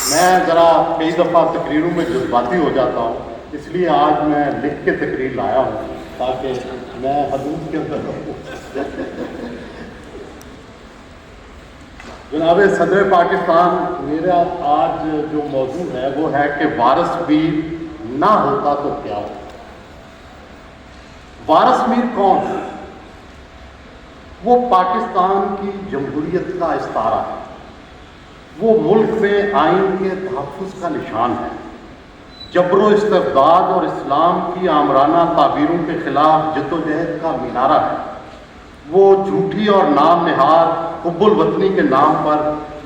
میں ذرا کئی دفعہ تقریروں میں جذباتی ہو جاتا ہوں، اس لیے آج میں لکھ کے تقریر لایا ہوں تاکہ میں حدود کے اندر رہوں۔ جناب صدر پاکستان، میرا آج جو موضوع ہے وہ ہے کہ وارث میر نہ ہوتا تو کیا ہوتا۔ وارث میر کون ہے؟ وہ پاکستان کی جمہوریت کا استارہ ہے، وہ ملک میں آئین کے تحفظ کا نشان ہے، جبر و استبداد اور اسلام کی آمرانہ تعبیروں کے خلاف جدوجہد کا مینارہ ہے، وہ جھوٹی اور نام نہاد حب الوطنی کے نام پر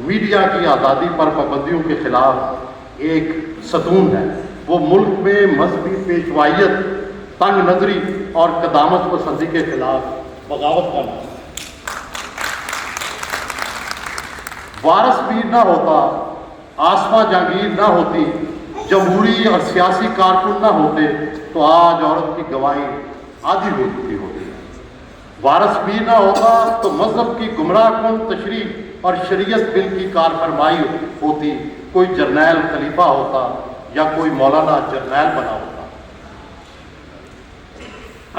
میڈیا کی آزادی پر پابندیوں کے خلاف ایک ستون ہے، وہ ملک میں مذہبی پیشوائیت، تنگ نظری اور قدامت پسندی کے خلاف بغاوت کا نام ہے۔ وارث میر نہ ہوتا، آسماں جہانگیر نہ ہوتی، جمہوری اور سیاسی کارکن نہ ہوتے تو آج عورت کی گواہی آدھی ہو چکی ہوتی۔ وارث میر نہ ہوتا تو مذہب کی گمراہ کن تشریح اور شریعت بل کی کار فرمائی ہوتی، کوئی جرنیل خلیفہ ہوتا یا کوئی مولانا جرنیل بنا ہوتا۔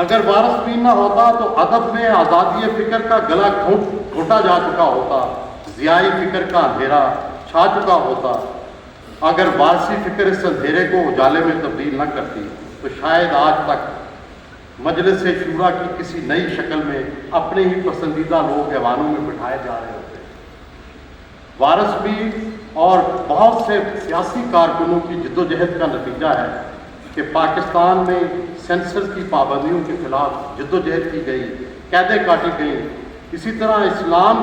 اگر وارث میر نہ ہوتا تو ادب میں آزادی فکر کا گلا گھونٹا جا چکا ہوتا، ضیائی فکر کا اندھیرا چھا چکا ہوتا۔ اگر وارثی فکر اس اندھیرے کو اجالے میں تبدیل نہ کرتی تو شاید آج تک مجلس شورا کی کسی نئی شکل میں اپنے ہی پسندیدہ لوگ ایوانوں میں بٹھائے جا رہے ہوتے۔ وارث میر اور بہت سے سیاسی کارکنوں کی جدوجہد کا نتیجہ ہے کہ پاکستان میں سینسر کی پابندیوں کے خلاف جدوجہد کی گئی، قیدیں کاٹی گئیں۔ اسی طرح اسلام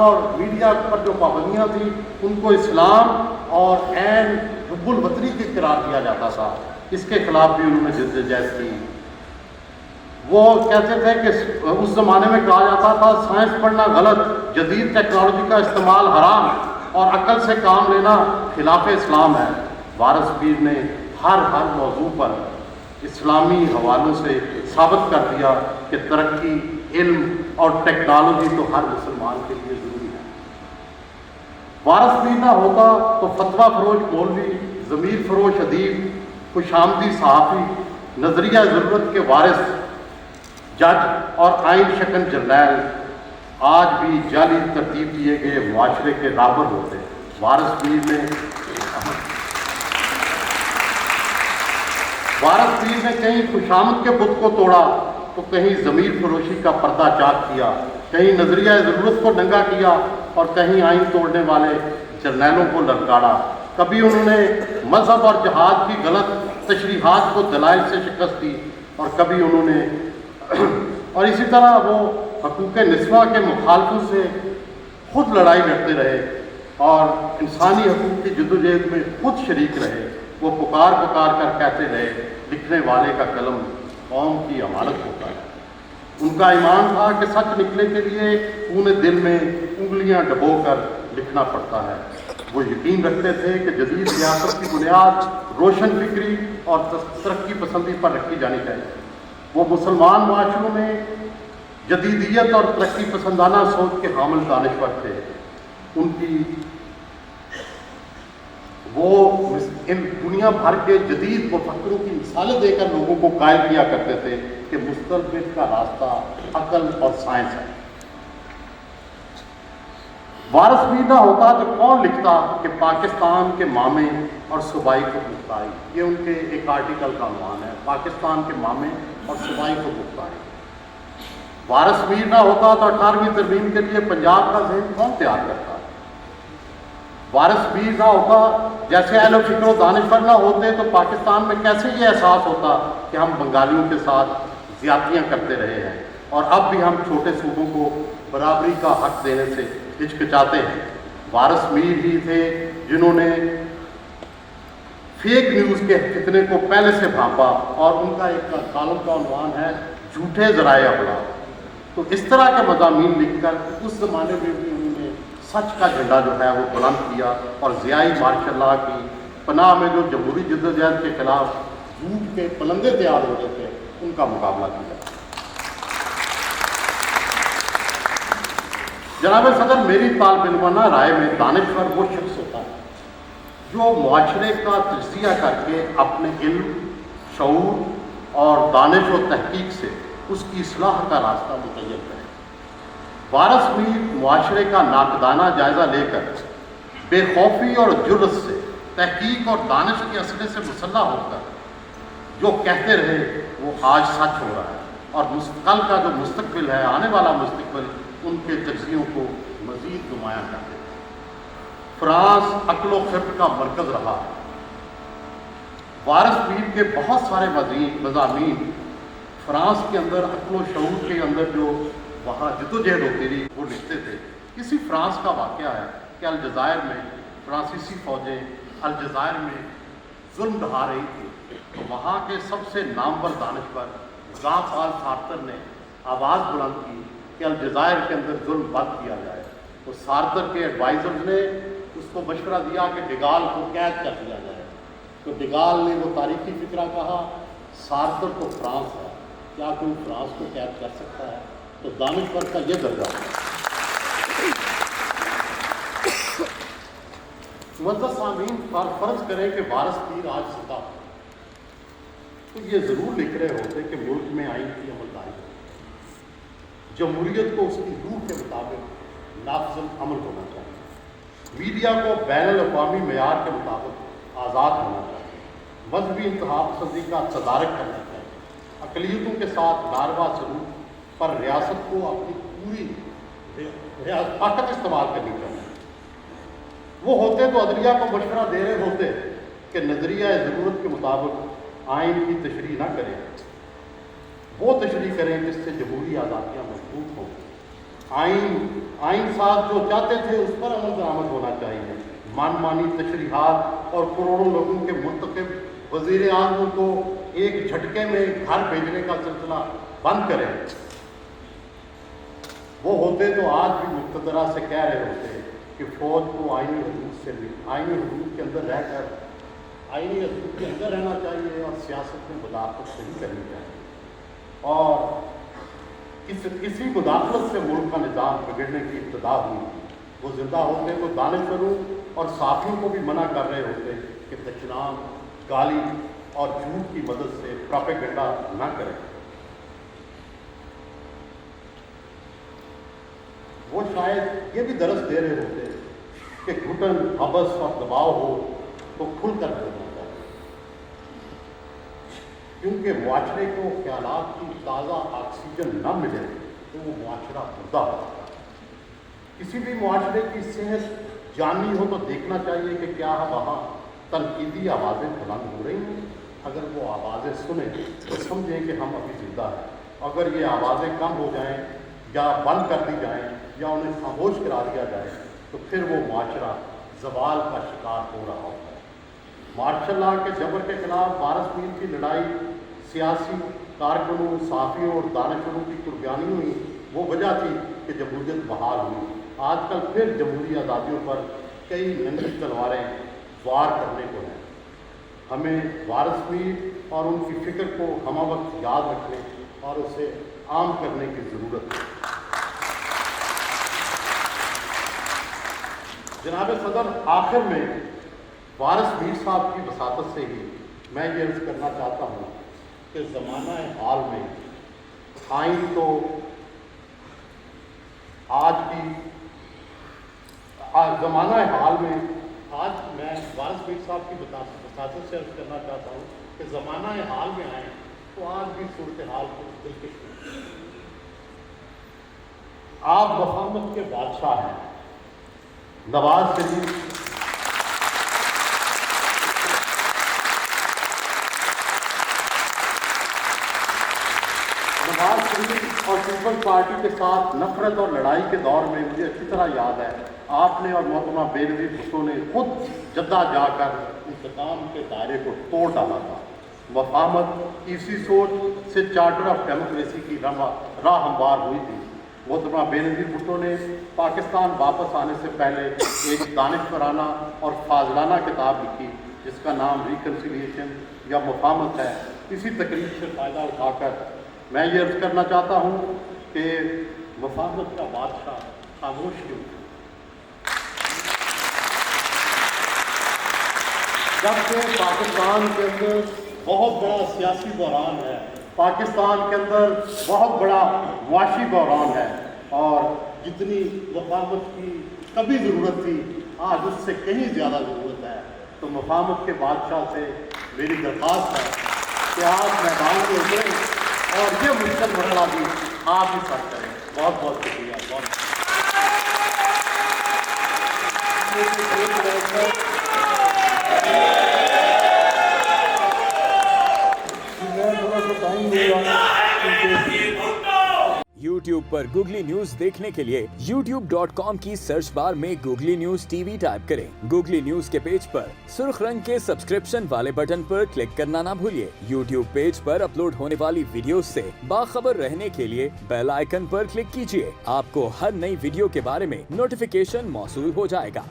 اور میڈیا پر جو پابندیاں تھیں ان کو اسلام اور عین حب الوطنی کے قرار دیا جاتا تھا، اس کے خلاف بھی انہوں نے جدوجہد کی۔ وہ کہتے تھے کہ اس زمانے میں کہا جاتا تھا سائنس پڑھنا غلط، جدید ٹیکنالوجی کا استعمال حرام اور عقل سے کام لینا خلاف اسلام ہے۔ وارث میر نے ہر موضوع پر اسلامی حوالوں سے ثابت کر دیا کہ ترقی، علم اور ٹیکنالوجی تو ہر مسلمان کے لیے ضروری ہے۔ وارث میر نہ ہوتا تو فتویٰ فروش مولوی، ضمیر فروش ادیب، خوش آمدی صحافی، نظریہ ضرورت کے وارث جج اور آئین شکن جرنیل آج بھی جعلی ترتیب دیے گئے معاشرے کے رابر ہوتے۔ وارث میر نے کہیں خوشامد کے بت کو توڑا تو کہیں ضمیر فروشی کا پردہ چاک کیا، کہیں نظریہ ضرورت کو ننگا کیا اور کہیں آئین توڑنے والے جرنیلوں کو للکارا۔ کبھی انہوں نے مذہب اور جہاد کی غلط تشریحات کو دلائل سے شکست دی اور اسی طرح وہ حقوق نسواں کے مخالفوں سے خود لڑائی لڑتے رہے اور انسانی حقوق کی جدوجہد میں خود شریک رہے۔ وہ پکار کر کہتے رہے، لکھنے والے کا قلم قوم کی امانت ہوتا ہے۔ ان کا ایمان تھا کہ سچ لکھنے کے لیے انہیں دل میں انگلیاں ڈبو کر لکھنا پڑتا ہے۔ وہ یقین رکھتے تھے کہ جدید سیاست کی بنیاد روشن فکری اور ترقی پسندی پر رکھی جانی چاہیے۔ وہ مسلمان معاشروں میں جدیدیت اور ترقی پسندانہ سوچ کے حامل دانشور تھے۔ وہ دنیا بھر کے جدید مفکروں کی مثالیں دے کر لوگوں کو قائل کیا کرتے تھے کہ مستقبل کا راستہ عقل اور سائنس ہے۔ وارث میر نہ ہوتا تو کون لکھتا کہ پاکستان کے مامے اور صوبائی کو پختائی؟ یہ ان کے ایک آرٹیکل کا عنوان ہے، پاکستان کے مامے اور صوبائی کو پختائی۔ وارث میر نہ ہوتا تو 18ویں ترمیم کے لیے پنجاب کا ذہن کون تیار کرتا؟ وارث میر نہ ہوتا، جیسے اہل و فکر و دانشور نہ ہوتے تو پاکستان میں کیسے یہ احساس ہوتا کہ ہم بنگالیوں کے ساتھ زیادتیاں کرتے رہے ہیں اور اب بھی ہم چھوٹے صوبوں کو برابری کا حق دینے سے ہچکچاتے ہیں۔ وارث میر ہی تھے جنہوں نے فیک نیوز کے فتنے کو پہلے سے بھانپا اور ان کا ایک کالم کا عنوان ہے جھوٹے ذرائع ابلاغ۔ تو اس طرح کے مضامین لکھ کر اس زمانے میں بھی انہوں نے سچ کا جھنڈا جو ہے وہ بلند کیا اور ضیائی ماشاء اللہ کی پناہ میں جو جمہوری جدوجہد کے خلاف جھوٹ کے پلندے تیار ہو رہے تھے ان کا مقابلہ کیا۔ جناب صدر، میری طالب علمانہ رائے میں دانشور وہ شخص ہوتا ہے جو معاشرے کا تجزیہ کر کے اپنے علم، شعور اور دانش و تحقیق سے اس کی اصلاح کا راستہ متعین کرے۔ وارث میر معاشرے کا ناقدانہ جائزہ لے کر بے خوفی اور جرأت سے تحقیق اور دانش کے اسلحے سے مسلح ہو کر جو کہتے رہے وہ آج سچ ہو رہا ہے، اور کل کا جو مستقبل ہے، آنے والا مستقبل، ان کے تجزیوں کو مزید نمایاں کر دے۔ فرانس عقل و خرد کا مرکز رہا ہے۔ وارث میر کے بہت سارے مضامین فرانس کے اندر عقل و شعور کے اندر جو وہاں جدوجہد ہوتی رہی وہ لکھتے تھے۔ کسی فرانس کا واقعہ ہے کہ الجزائر میں فرانسیسی فوجیں الجزائر میں ظلم ڈھا رہی تھی، تو وہاں کے سب سے نامور دانشور ژان پال سارتر نے آواز بلند کی کہ الجزائر کے اندر ظلم بند کیا جائے۔ تو سارتر کے ایڈوائزرز نے اس کو مشورہ دیا کہ ڈگال کو قید کر دیا جائے، تو ڈگال نے وہ تاریخی فکرہ کہا، سارتر تو فرانس ہے، کیا کوئی فرانس کو قید کر سکتا ہے؟ تو دانشور کا یہ درجہ معزز سامعین، فرض کریں کہ وارث میر آج زندہ ہو تو یہ ضرور لکھ رہے ہوتے کہ ملک میں آئین کی عملداری ہو، جمہوریت کو اس کی روح کے مطابق نافذ عمل ہونا چاہیے، میڈیا کو بین الاقوامی معیار کے مطابق آزاد ہونا چاہیے، مذہبی انتہا پسندی کا تدارک کرنا چاہیے، اقلیتوں کے ساتھ ناروا سلوک پر ریاست کو اپنی پوری طاقت استعمال کرنی چاہیے۔ وہ ہوتے تو عدلیہ کو مشورہ دے رہے ہوتے کہ نظریہ ضرورت کے مطابق آئین کی تشریح نہ کریں، وہ تشریح کریں جس سے جمہوری آزادیاں مضبوط ہوں۔ آئین ساز جو چاہتے تھے اس پر عمل درآمد ہونا چاہیے۔ من مانی تشریحات اور کروڑوں لوگوں کے منتخب وزیر اعظم کو ایک جھٹکے میں گھر بھیجنے کا سلسلہ بند کریں۔ وہ ہوتے تو آج بھی مقتدرہ سے کہہ رہے ہوتے کہ فوج کو آئینی حدود کے اندر رہ کر آئینی حدود کے اندر رہنا چاہیے اور سیاست میں مداخلت نہیں کرنی چاہیے، اور کسی مداخلت سے ملک کا نظام بگڑنے کی ابتدا ہوئی۔ وہ زندہ ہوتے تو دانشوروں اور صحافیوں کو بھی منع کر رہے ہوتے کہ دشنام، گالی اور جھوٹ کی مدد سے پروپیگنڈا نہ کریں۔ وہ شاید یہ بھی درس دے رہے ہوتے کہ گھٹن، حبس اور دباؤ ہو تو کھل کر بولنا چاہیے، کیونکہ معاشرے کو خیالات کی تازہ آکسیجن نہ ملے تو وہ معاشرہ مردہ ہوتا ہے۔ کسی بھی معاشرے کی صحت جانی ہو تو دیکھنا چاہیے کہ کیا وہاں تنقیدی آوازیں بلند ہو رہی ہیں۔ اگر وہ آوازیں سنیں تو سمجھیں کہ ہم ابھی زندہ ہیں، اگر یہ آوازیں کم ہو جائیں یا بند کر دی جائیں یا انہیں خاموش کرا دیا جائے تو پھر وہ معاشرہ زوال کا شکار ہو رہا ہوتا ہے۔ مارشل لا کے جبر کے خلاف وارث میر کی لڑائی سیاسی کارکنوں، صحافیوں اور دانشوروں کی قربانیوں ہوئی وہ وجہ تھی کہ جمہوریت بحال ہوئی۔ آج کل پھر جمہوری آزادیوں پر کئی ننگی تلواریں وار کرنے کو ہیں۔ ہمیں وارث میر اور ان کی فکر کو ہمہ وقت یاد رکھنے اور اسے عام کرنے کی ضرورت ہے۔ جناب صدر، آخر میں وارث میر صاحب کی وساطت سے ہی میں یہ عرض کرنا چاہتا ہوں کہ زمانہ حال میں آئین تو زمانہ حال میں آج میں وارث میر صاحب کی وساطت سے عرض کرنا چاہتا ہوں کہ زمانہ حال میں آئیں تو آج بھی صورتحال کچھ دلکش ہے۔ آپ وفامت کے بادشاہ ہیں۔ نواز شریف اور پیپلز پارٹی کے ساتھ نفرت اور لڑائی کے دور میں مجھے اچھی طرح یاد ہے آپ نے اور محترمہ بے نظیر بھٹو نے خود جدہ جا کر انتقام کے دائرے کو توڑ ڈالا تھا۔ وفامت اسی سوچ سے چارٹر آف ڈیموکریسی کی راہ ہموار ہوئی تھی۔ محترمہ بے نظیر بھٹو نے پاکستان واپس آنے سے پہلے ایک دانشورانہ اور فاضلانہ کتاب لکھی جس کا نام ریکنسیلیشن یا مفاہمت ہے۔ اسی تقریب سے فائدہ اٹھا کر میں یہ عرض کرنا چاہتا ہوں کہ مفاہمت کا بادشاہ خاموش کیوں ہے؟ جبکہ پاکستان کے اندر بہت بڑا سیاسی بحران ہے، پاکستان کے اندر بہت بڑا معاشی بحران ہے، اور جتنی مفاہمت کی کبھی ضرورت تھی آج اس سے کہیں زیادہ ضرورت ہے۔ تو مفاہمت کے بادشاہ سے میری درخواست ہے کہ آپ میدان میں اتریں اور یہ مشکل مرحلہ بھی آپ ہی سر کریں۔ بہت بہت شکریہ۔ بہت YouTube پر گوگلی نیوز دیکھنے کے لیے youtube.com کی سرچ بار میں googly news T V type کریں۔ گوگلی نیوز کے پیج پر سرخ رنگ کے سبسکرپشن والے بٹن پر کلک کرنا نہ بھولیے۔ YouTube پیج پر اپلوڈ ہونے والی ویڈیوز سے باخبر رہنے کے لیے بیل آئیکن پر کلک کیجیے۔ آپ کو ہر نئی ویڈیو کے بارے میں نوٹیفیکیشن موصول ہو جائے گا۔